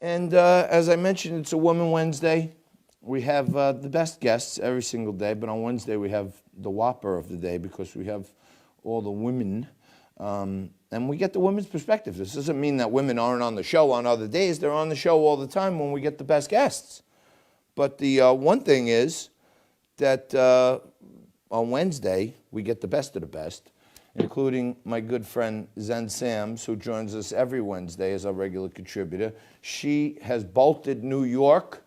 And as I mentioned, it's a Woman Wednesday. We have the best guests every single day, but on Wednesday we have the whopper of the day because we have all the women, and we get the women's perspective. This doesn't mean that women aren't on the show on other days. They're on the show all the time when we get the best guests. But the one thing is that on Wednesday we get the best of the best, including my good friend Zen Sams, who joins us every Wednesday as our regular contributor. She has bolted New York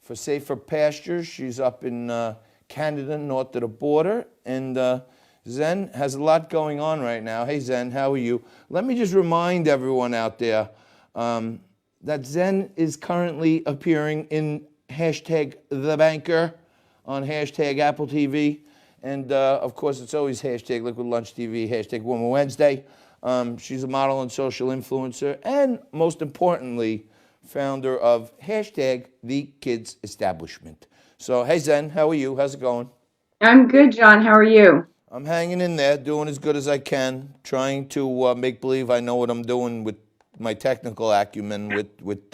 for safer pastures. She's up in Canada, north of the border, and Zen has a lot going on right now. Hey, Zen, how are you? Let me just remind everyone out there that Zen is currently appearing in hashtag The Banker on hashtag Apple TV. And, of course, it's always hashtag Liquid Lunch TV, hashtag Woman Wednesday. She's a model and social influencer, and most importantly, founder of hashtag The Kids Establishment. So, hey, Zen, how are you? How's it going? I'm good, John. How are you? I'm hanging in there, doing as good as I can, trying to make believe I know what I'm doing with my technical acumen, with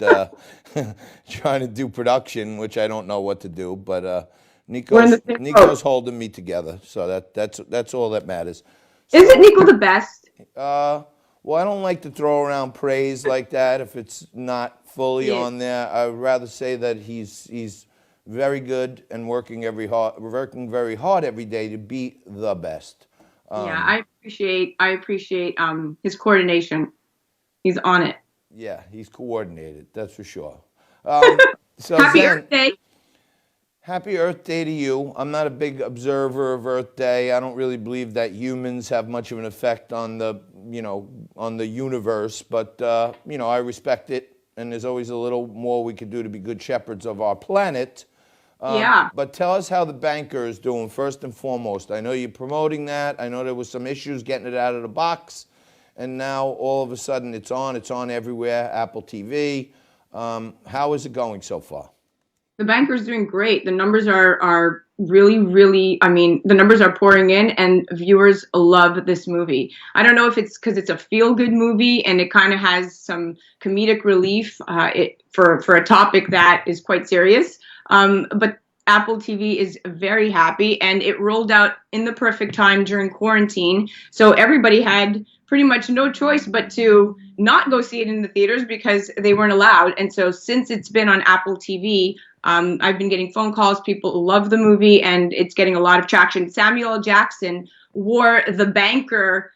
trying to do production, which I don't know what to do, but We're in Nico's the same Nico's boat. holding me together, so that's all that matters. Isn't So, Nico the best? well, I don't like to throw around praise like that if it's not fully He is. on there. I'd rather say that he's very good and working very hard every day to be the best. Yeah, I appreciate his coordination. He's on it. Yeah, he's coordinated, that's for sure. Um, so Happy Zen, Earth Day. happy Earth Day to you. I'm not a big observer of Earth Day. I don't really believe that humans have much of an effect on the universe, but I respect it, and there's always a little more we could do to be good shepherds of our planet. Yeah. But tell us how the banker is doing first and foremost. I know you're promoting that. I know there was some issues getting it out of the box, and now all of a sudden it's on. It's on everywhere, Apple TV. How is it going so far? The banker's doing great. The numbers are really, really, the numbers are pouring in and viewers love this movie. I don't know if it's because it's a feel-good movie and it kind of has some comedic relief for a topic that is quite serious. But Apple TV is very happy, and it rolled out in the perfect time during quarantine. So everybody had pretty much no choice but to not go see it in the theaters because they weren't allowed. And so since it's been on Apple TV, I've been getting phone calls. People love the movie, and it's getting a lot of traction. Samuel L. Jackson wore the banker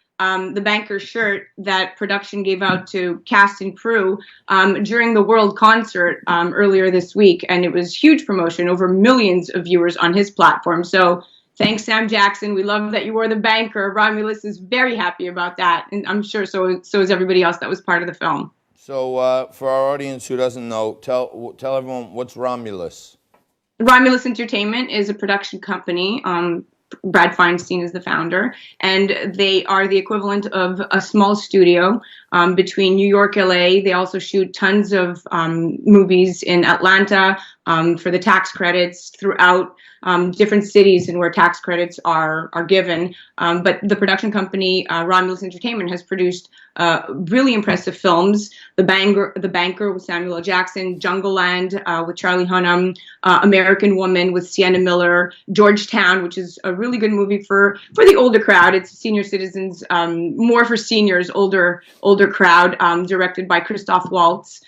shirt that production gave out to cast and crew during the World concert earlier this week, and it was huge promotion, over millions of viewers on his platform. So thanks, Sam Jackson. We love that you wore the banker. Romulus is very happy about that, and I'm sure so is everybody else that was part of the film. So for our audience who doesn't know, tell everyone what's Romulus. Romulus Entertainment is a production company. Brad Feinstein is the founder, and they are the equivalent of a small studio between New York, LA. They also shoot tons of movies in Atlanta for the tax credits throughout different cities and where tax credits are given. But the production company, Romulus Entertainment, has produced really impressive films. The Banker with Samuel L. Jackson, Jungle Land with Charlie Hunnam, American Woman with Sienna Miller, Georgetown, which is a really good movie for the older crowd. It's senior citizens, more for seniors, older crowd, directed by Christoph Waltz.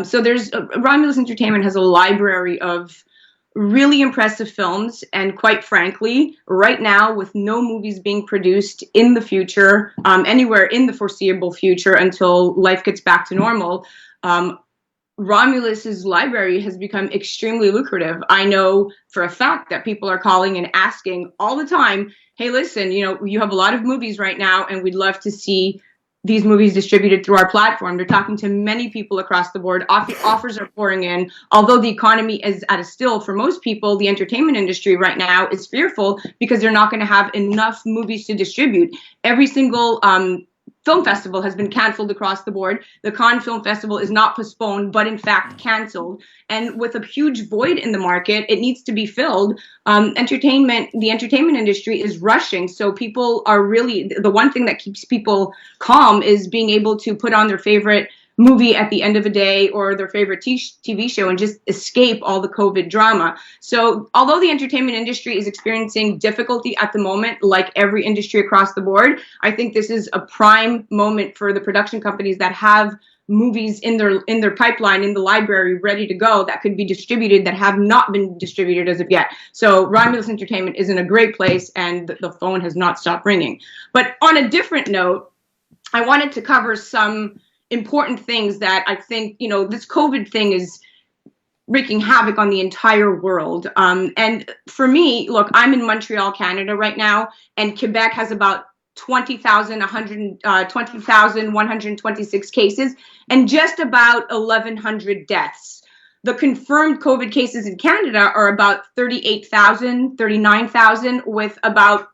So there's Romulus Entertainment has a library of really impressive films, and quite frankly, right now, with no movies being produced in the future, anywhere in the foreseeable future until life gets back to normal, Romulus's library has become extremely lucrative. I know for a fact that people are calling and asking all the time, hey, listen, you have a lot of movies right now, and we'd love to see these movies distributed through our platform. They're talking to many people across the board. Offers are pouring in. Although the economy is at a still for most people, the entertainment industry right now is fearful because they're not going to have enough movies to distribute. Every single film festival has been canceled across the board. The Cannes Film Festival is not postponed, but in fact canceled. And with a huge void in the market, it needs to be filled. The entertainment industry is rushing. So people are really, the one thing that keeps people calm is being able to put on their favorite movie at the end of a day or their favorite TV show and just escape all the COVID drama. So although the entertainment industry is experiencing difficulty at the moment, like every industry across the board, I think this is a prime moment for the production companies that have movies in their pipeline, in the library, ready to go, that could be distributed, that have not been distributed as of yet. So Romulus Entertainment is in a great place, and the phone has not stopped ringing. But on a different note, I wanted to cover some important things that I think, this COVID thing is wreaking havoc on the entire world. And for me, look, I'm in Montreal, Canada right now, and Quebec has about 20,126 cases and just about 1,100 deaths. The confirmed COVID cases in Canada are about 38,000, 39,000, with about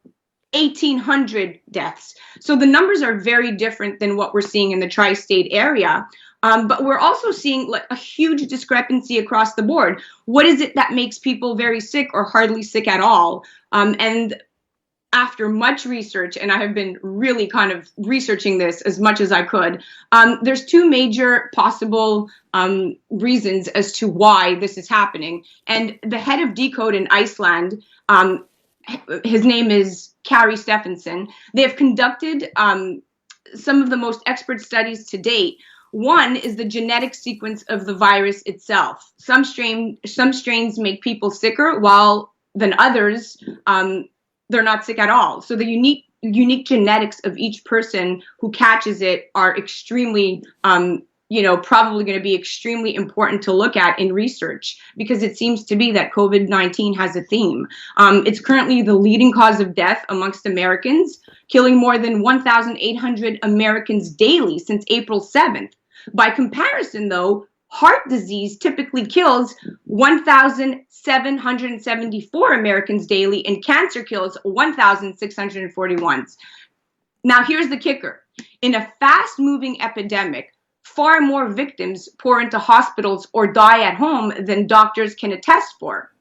1,800 deaths. So the numbers are very different than what we're seeing in the tri-state area. But we're also seeing like a huge discrepancy across the board. What is it that makes people very sick or hardly sick at all? And after much research, and I have been really kind of researching this as much as I could, there's two major possible reasons as to why this is happening. And the head of Decode in Iceland, his name is Kari Stephenson. They have conducted some of the most expert studies to date. One is the genetic sequence of the virus itself. Some strains make people sicker, while than others, they're not sick at all. So the unique genetics of each person who catches it are extremely, probably going to be extremely important to look at in research, because it seems to be that COVID-19 has a theme. It's currently the leading cause of death amongst Americans, killing more than 1,800 Americans daily since April 7th. By comparison, though, heart disease typically kills 1,774 Americans daily, and cancer kills 1,641. Now, here's the kicker. In a fast-moving epidemic, far more victims pour into hospitals or die at home than doctors can attest for.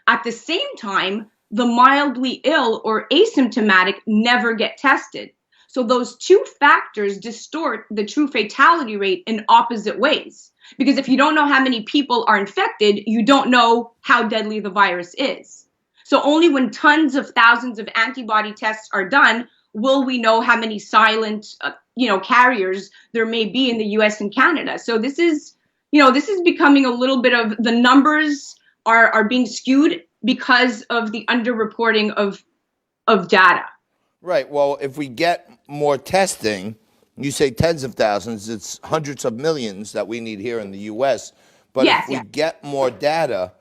At the same time, the mildly ill or asymptomatic never get tested. So those two factors distort the true fatality rate in opposite ways. Because if you don't know how many people are infected, you don't know how deadly the virus is. So only when tons of thousands of antibody tests are done will we know how many silent, carriers there may be in the US and Canada. So this is becoming a little bit of, the numbers are being skewed because of the underreporting of data. Right. Well, if we get more testing, you say tens of thousands, it's hundreds of millions that we need here in the U.S. But if we get more data,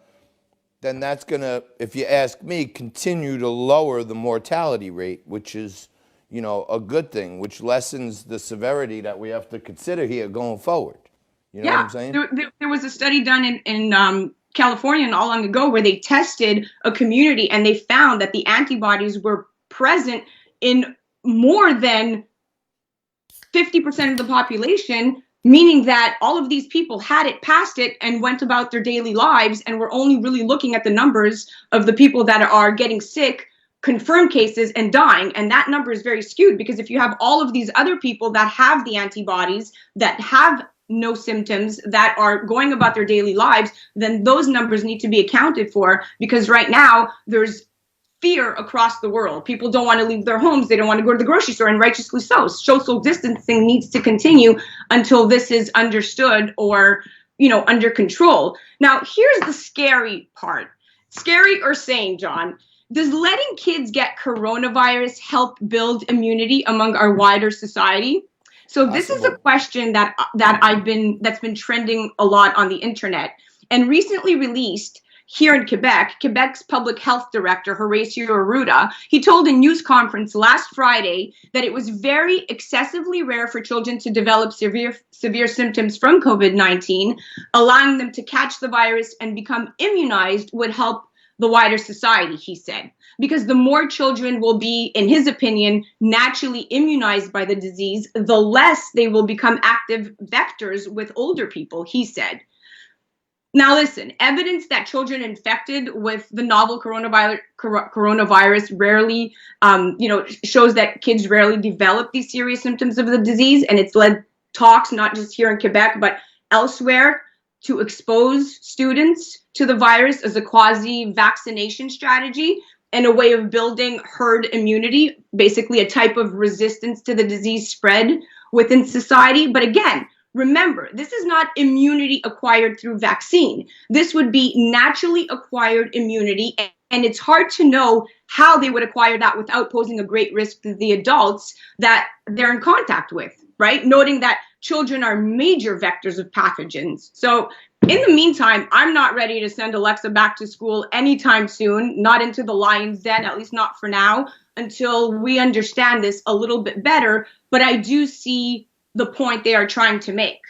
then that's going to, if you ask me, continue to lower the mortality rate, which is, a good thing, which lessens the severity that we have to consider here going forward. You know what I'm saying? There was a study done in California not long ago where they tested a community, and they found that the antibodies were present in more than 50% of the population, meaning that all of these people had it, passed it, and went about their daily lives, and we're only really looking at the numbers of the people that are getting sick, confirmed cases, and dying. And that number is very skewed, because if you have all of these other people that have the antibodies, that have no symptoms, that are going about their daily lives, then those numbers need to be accounted for, because right now there's fear across the world. People don't want to leave their homes. They don't want to go to the grocery store, and righteously so. Social distancing needs to continue until this is understood or, under control. Now, here's the scary part. Scary or sane, John? Does letting kids get coronavirus help build immunity among our wider society? So this is a question that's been trending a lot on the internet, and recently released here in Quebec, Quebec's public health director, Horacio Arruda, he told a news conference last Friday that it was very excessively rare for children to develop severe symptoms from COVID-19. Allowing them to catch the virus and become immunized would help the wider society, he said, because the more children will be, in his opinion, naturally immunized by the disease, the less they will become active vectors with older people, he said. Now, listen, evidence that children infected with the novel coronavirus rarely, shows that kids rarely develop these serious symptoms of the disease, and it's led talks, not just here in Quebec, but elsewhere, to expose students to the virus as a quasi-vaccination strategy and a way of building herd immunity, basically a type of resistance to the disease spread within society. But again, remember, this is not immunity acquired through vaccine. This would be naturally acquired immunity, and it's hard to know how they would acquire that without posing a great risk to the adults that they're in contact with, right? Noting that children are major vectors of pathogens. So in the meantime, I'm not ready to send Alexa back to school anytime soon, not into the lion's den, at least not for now, until we understand this a little bit better. But I do see the point they are trying to make.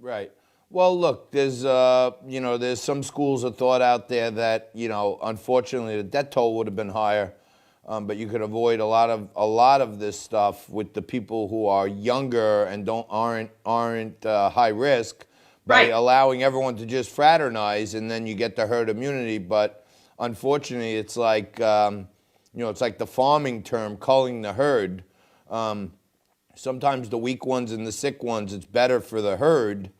Right. Well, look, there's there's some schools of thought out there that, unfortunately the death toll would have been higher, but you could avoid a lot of this stuff with the people who are younger and aren't high risk by allowing everyone to just fraternize, and then you get the herd immunity. But unfortunately, it's like it's like the farming term, culling the herd. Sometimes the weak ones and the sick ones, it's better for the herd.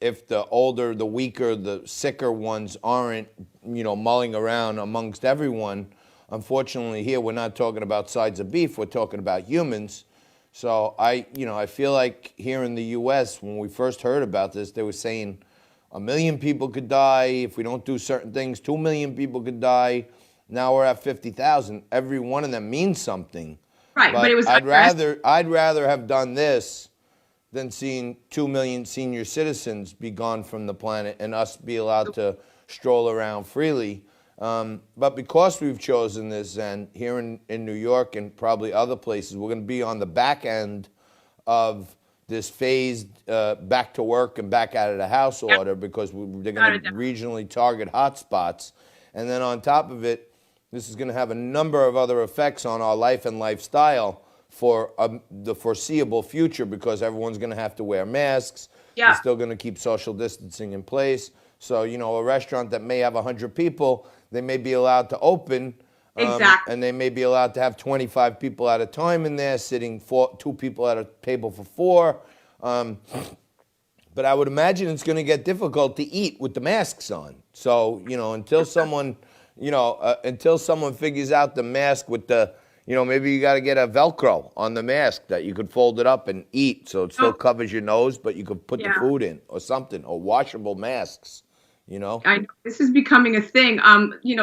If the older, the weaker, the sicker ones aren't, mulling around amongst everyone. Unfortunately, here we're not talking about sides of beef. We're talking about humans. So I feel like here in the U.S., when we first heard about this, they were saying 1 million people could die if we don't do certain things. 2 million people could die. Now we're at 50,000. Every one of them means something. Right, but it was. I'd rather have done this than seeing 2 million senior citizens be gone from the planet and us be allowed to stroll around freely. But because we've chosen this, and here in New York and probably other places, we're going to be on the back end of this phased back to work and back out of the house order, because they're going to regionally target hotspots. And then on top of it, this is going to have a number of other effects on our life and lifestyle for the foreseeable future, because everyone's going to have to wear masks. Yeah. They're still going to keep social distancing in place. So, a restaurant that may have 100 people, they may be allowed to open. Exactly. And they may be allowed to have 25 people at a time in there, sitting 2 people at a table for 4. But I would imagine it's going to get difficult to eat with the masks on. So, until someone figures out the mask with the, maybe you got to get a Velcro on the mask that you could fold it up and eat, so it still covers your nose, but you could put the food in or something, or washable masks. I know this is becoming a thing.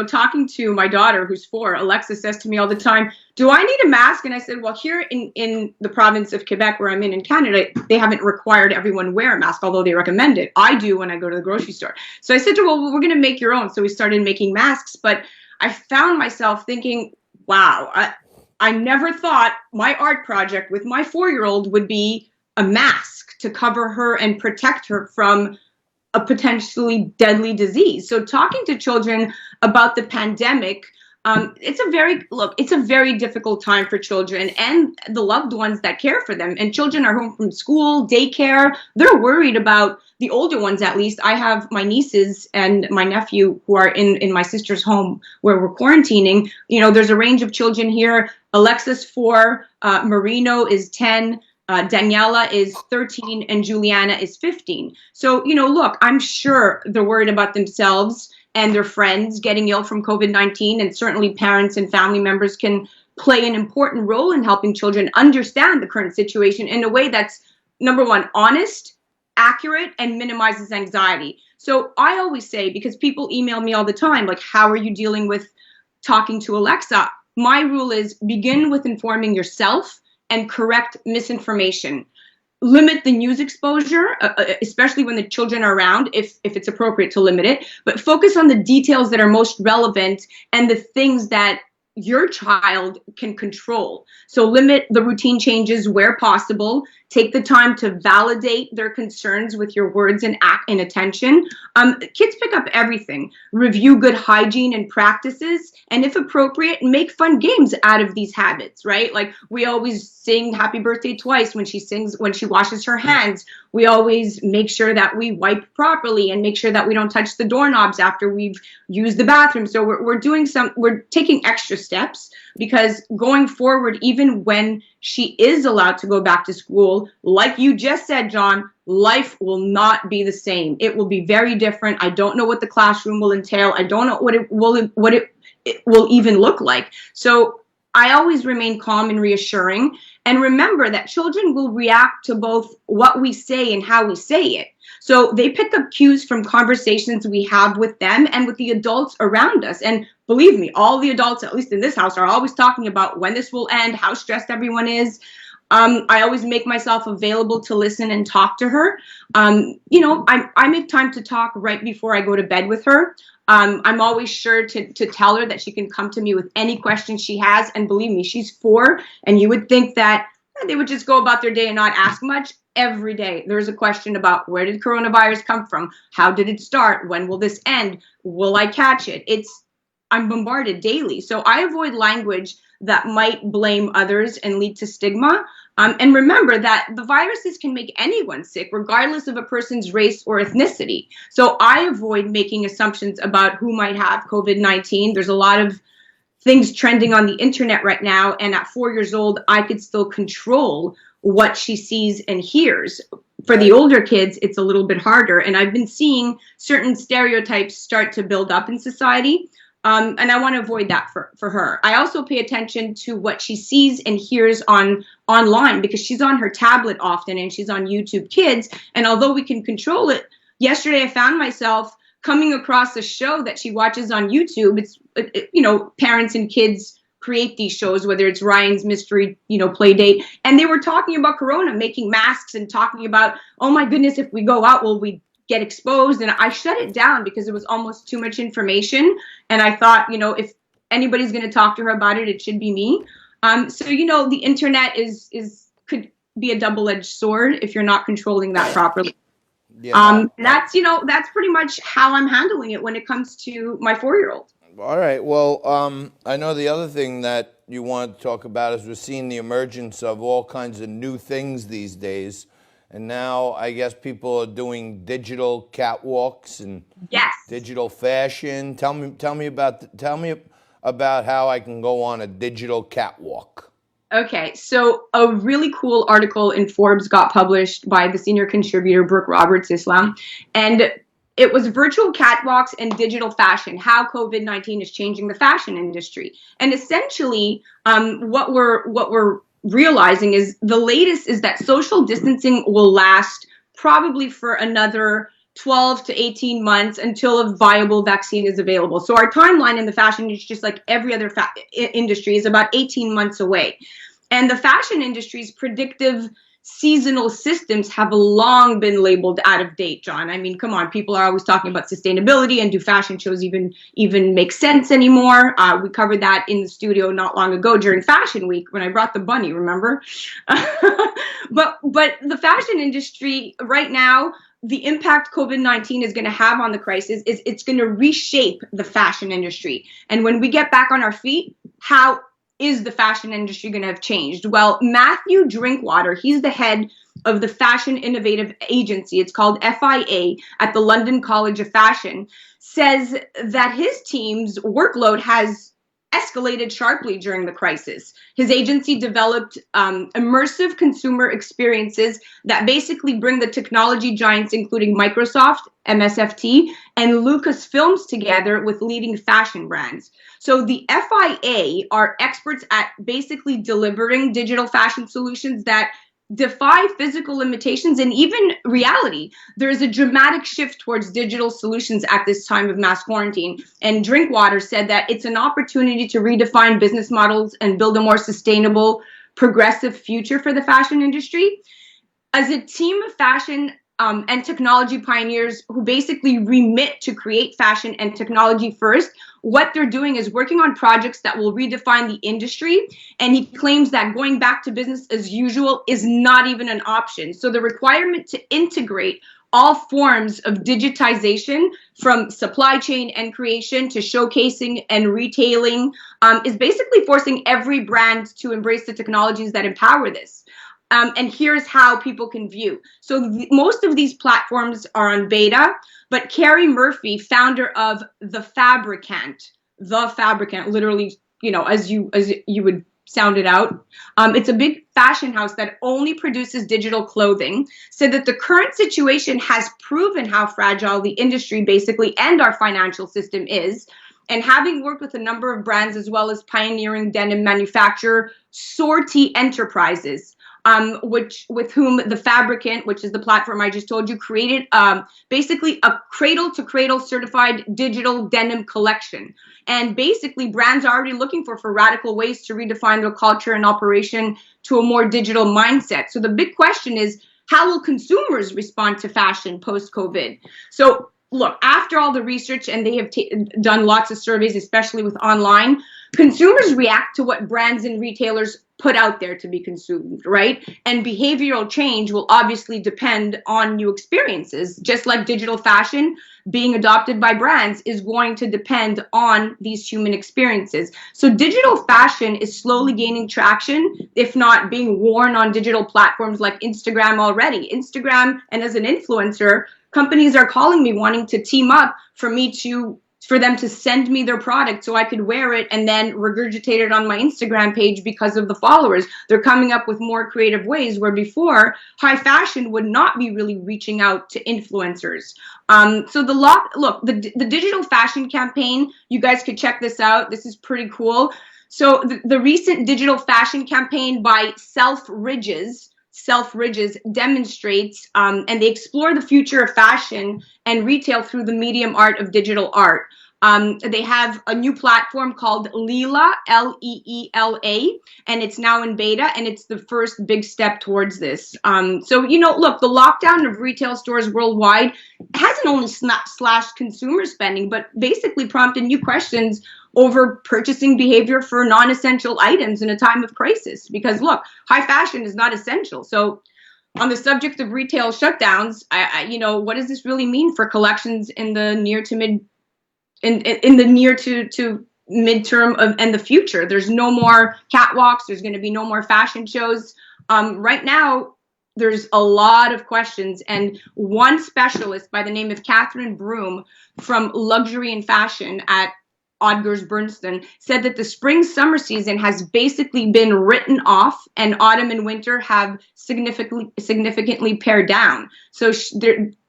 Talking to my daughter who's 4, Alexa says to me all the time, "Do I need a mask?" And I said, "Well, here in the province of Quebec, where I'm in Canada, they haven't required everyone wear a mask, although they recommend it. I do when I go to the grocery store." So I said to her, "Well, we're going to make your own." So we started making masks. But I found myself thinking, "Wow, I never thought my art project with my 4-year-old would be a mask to cover her and protect her from a potentially deadly disease." So talking to children about the pandemic, it's a very difficult time for children and the loved ones that care for them. And children are home from school, daycare. They're worried about the older ones, at least. I have my nieces and my nephew who are in my sister's home where we're quarantining. There's a range of children here. Alexa's 4, Marino is 10, Daniela is 13, and Juliana is 15. So, look, I'm sure they're worried about themselves and their friends getting ill from COVID-19, and certainly parents and family members can play an important role in helping children understand the current situation in a way that's, number one, honest, accurate, and minimizes anxiety. So I always say, because people email me all the time, like, how are you dealing with talking to Alexa? My rule is begin with informing yourself and correct misinformation. Limit the news exposure, especially when the children are around, if it's appropriate to limit it, but focus on the details that are most relevant and the things that your child can control. So limit the routine changes where possible. Take the time to validate their concerns with your words and attention. Kids pick up everything. Review good hygiene and practices, and if appropriate, make fun games out of these habits, right? Like, we always sing happy birthday twice when she washes her hands. We always make sure that we wipe properly and make sure that we don't touch the doorknobs after we've used the bathroom. So we're taking extra steps. because going forward, even when she is allowed to go back to school, like you just said, John, life will not be the same. It will be very different. I don't know what the classroom will entail. I don't know it will even look like. So I always remain calm and reassuring. And remember that children will react to both what we say and how we say it. So they pick up cues from conversations we have with them and with the adults around us. And believe me, all the adults, at least in this house, are always talking about when this will end, how stressed everyone is. I always make myself available to listen and talk to her. I make time to talk right before I go to bed with her. I'm always sure to tell her that she can come to me with any questions she has. And believe me, she's 4, and you would think that they would just go about their day and not ask much. Every day there's a question about, where did coronavirus come from? How did it start? When will this end? Will I catch it? I'm bombarded daily. So I avoid language that might blame others and lead to stigma. And remember that the viruses can make anyone sick, regardless of a person's race or ethnicity. So I avoid making assumptions about who might have COVID-19. There's a lot of things trending on the internet right now. And at 4 years old, I could still control what she sees and hears. For the older kids, it's a little bit harder. And I've been seeing certain stereotypes start to build up in society. And I want to avoid that for her. I also pay attention to what she sees and hears online, because she's on her tablet often and she's on YouTube Kids. And although we can control it, yesterday I found myself coming across a show that she watches on YouTube. It's, parents and kids create these shows, whether it's Ryan's Mystery, Play Date. And they were talking about Corona, making masks and talking about, oh my goodness, if we go out, will we get exposed? And I shut it down because it was almost too much information. And I thought, if anybody's going to talk to her about it, it should be me. So the internet could be a double-edged sword if you're not controlling that properly. Yeah. That's pretty much how I'm handling it when it comes to my 4-year-old. All right. Well, I know the other thing that you want to talk about is we're seeing the emergence of all kinds of new things these days. And now I guess people are doing digital catwalks and yes, digital fashion. Tell me about how I can go on a digital catwalk. Okay, so a really cool article in Forbes got published by the senior contributor Brooke Roberts-Islam, and it was virtual catwalks and digital fashion, how COVID-19 is changing the fashion industry. And essentially, what we're realizing is the latest is that social distancing will last probably for another 12 to 18 months until a viable vaccine is available. So our timeline in the fashion industry, just like every other industry, is about 18 months away. And the fashion industry's predictive seasonal systems have long been labeled out of date, John. I mean, come on, people are always talking about sustainability, and do fashion shows even make sense anymore? We covered that in the studio not long ago during Fashion Week when I brought the bunny, remember? But the fashion industry right now, the impact COVID-19 is going to have on the crisis is it's going to reshape the fashion industry. And when we get back on our feet, how is the fashion industry going to have changed? Well, Matthew Drinkwater, he's the head of the Fashion Innovative Agency, it's called FIA, at the London College of Fashion, says that his team's workload has escalated sharply during the crisis. His agency developed immersive consumer experiences that basically bring the technology giants, including Microsoft, MSFT, and Lucasfilms together with leading fashion brands. So the FIA are experts at basically delivering digital fashion solutions that defy physical limitations and even reality. There is a dramatic shift towards digital solutions at this time of mass quarantine. And Drinkwater said that it's an opportunity to redefine business models and build a more sustainable, progressive future for the fashion industry. As a team of fashion and technology pioneers who basically remit to create fashion and technology first, what they're doing is working on projects that will redefine the industry. And he claims that going back to business as usual is not even an option. So the requirement to integrate all forms of digitization, from supply chain and creation to showcasing and retailing, is basically forcing every brand to embrace the technologies that empower this. And here's how people can view. So most of these platforms are on beta, but Carrie Murphy, founder of The Fabricant, literally as you would sound it out. It's a big fashion house that only produces digital clothing, said that the current situation has proven how fragile the industry basically and our financial system is. And having worked with a number of brands as well as pioneering denim manufacturer Sortie Enterprises, with whom the Fabricant, which is the platform I just told you, created basically a cradle-to-cradle certified digital denim collection. And basically, brands are already looking for radical ways to redefine their culture and operation to a more digital mindset. So the big question is, how will consumers respond to fashion post-COVID? So look, after all the research, and they have done lots of surveys, especially with online, consumers react to what brands and retailers put out there to be consumed, right? And behavioral change will obviously depend on new experiences, just like digital fashion being adopted by brands is going to depend on these human experiences. So digital fashion is slowly gaining traction, if not being worn on digital platforms like Instagram already. Instagram, and as an influencer, companies are calling me wanting to team up for them to send me their product so I could wear it and then regurgitate it on my Instagram page because of the followers. They're coming up with more creative ways where before high fashion would not be really reaching out to influencers. So the digital fashion campaign, you guys could check this out. This is pretty cool. So the recent digital fashion campaign by Selfridges demonstrates and they explore the future of fashion and retail through the medium art of digital art. They have a new platform called Leela, Leela, and it's now in beta, and it's the first big step towards this. So, look, the lockdown of retail stores worldwide hasn't only slashed consumer spending, but basically prompted new questions over purchasing behavior for non-essential items in a time of crisis. Because look, high fashion is not essential. So on the subject of retail shutdowns, what does this really mean for collections in the near to midterm and the future? There's no more catwalks. There's going to be no more fashion shows. Right now, there's a lot of questions, and one specialist by the name of Catherine Broom from Luxury and Fashion at Odgers Berndtson said that the spring-summer season has basically been written off, and autumn and winter have significantly pared down. So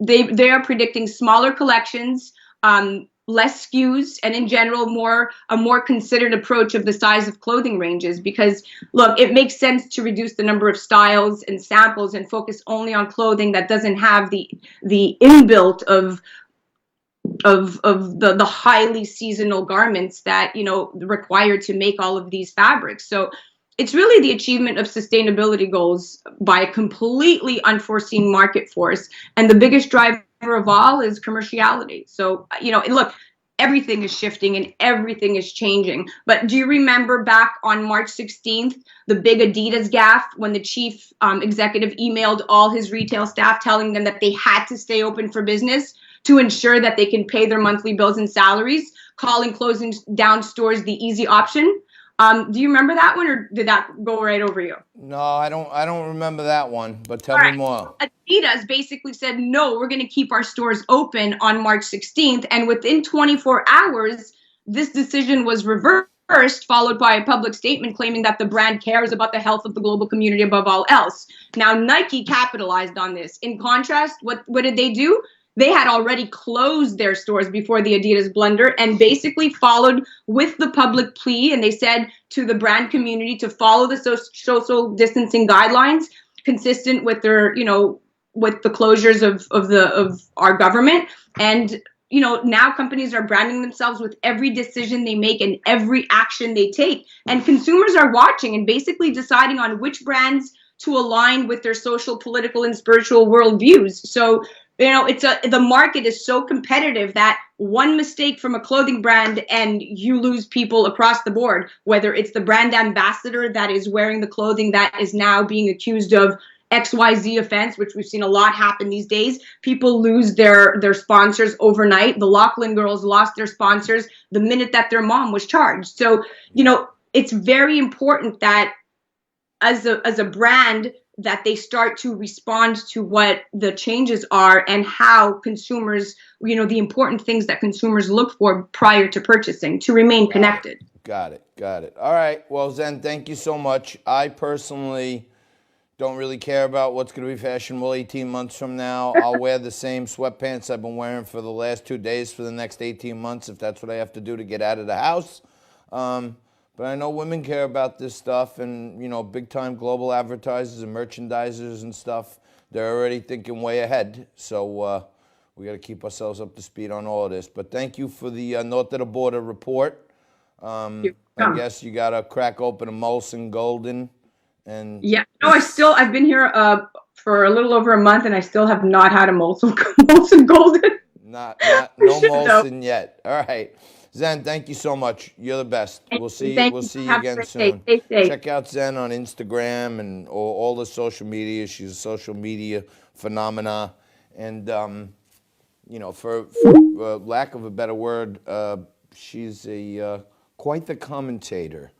they are predicting smaller collections, less SKUs, and in general a more considered approach of the size of clothing ranges. Because look, it makes sense to reduce the number of styles and samples and focus only on clothing that doesn't have the inbuilt of the highly seasonal garments that required to make all of these fabrics. So it's really the achievement of sustainability goals by a completely unforeseen market force, and the biggest driver of all is commerciality. So look, everything is shifting and everything is changing. But do you remember back on March 16th, the big Adidas gaffe, when the chief executive emailed all his retail staff telling them that they had to stay open for business to ensure that they can pay their monthly bills and salaries, calling closing down stores the easy option? Do you remember that one, or did that go right over you? No, I don't remember that one, but tell me more. Adidas basically said, no, we're going to keep our stores open on March 16th. And within 24 hours, this decision was reversed, followed by a public statement claiming that the brand cares about the health of the global community above all else. Now, Nike capitalized on this. In contrast, what did they do? They had already closed their stores before the Adidas blunder and basically followed with the public plea. And they said to the brand community to follow the social distancing guidelines consistent with their, with the closures of our government. And, now companies are branding themselves with every decision they make and every action they take. And consumers are watching and basically deciding on which brands to align with their social, political, and spiritual worldviews. So, the market is so competitive that one mistake from a clothing brand and you lose people across the board, whether it's the brand ambassador that is wearing the clothing that is now being accused of XYZ offense, which we've seen a lot happen these days. People lose their sponsors overnight. The Lachlan girls lost their sponsors the minute that their mom was charged. So, it's very important that as a brand, that they start to respond to what the changes are and how consumers, the important things that consumers look for prior to purchasing to remain connected. Got it. Got it. All right. Well, Zen, thank you so much. I personally don't really care about what's going to be fashionable 18 months from now. I'll wear the same sweatpants I've been wearing for the last 2 days for the next 18 months if that's what I have to do to get out of the house. But I know women care about this stuff, and big time global advertisers and merchandisers and stuff, they're already thinking way ahead. So we got to keep ourselves up to speed on all of this. But thank you for the North of the Border report. I guess you got to crack open a Molson Golden. And yeah, no, I've been here for a little over a month, and I still have not had a Molson Golden. no Molson yet. All right. Zen, thank you so much. You're the best. We'll see you again soon. Stay safe. Check out Zen on Instagram and all the social media. She's a social media phenomena. And, for lack of a better word, she's quite the commentator.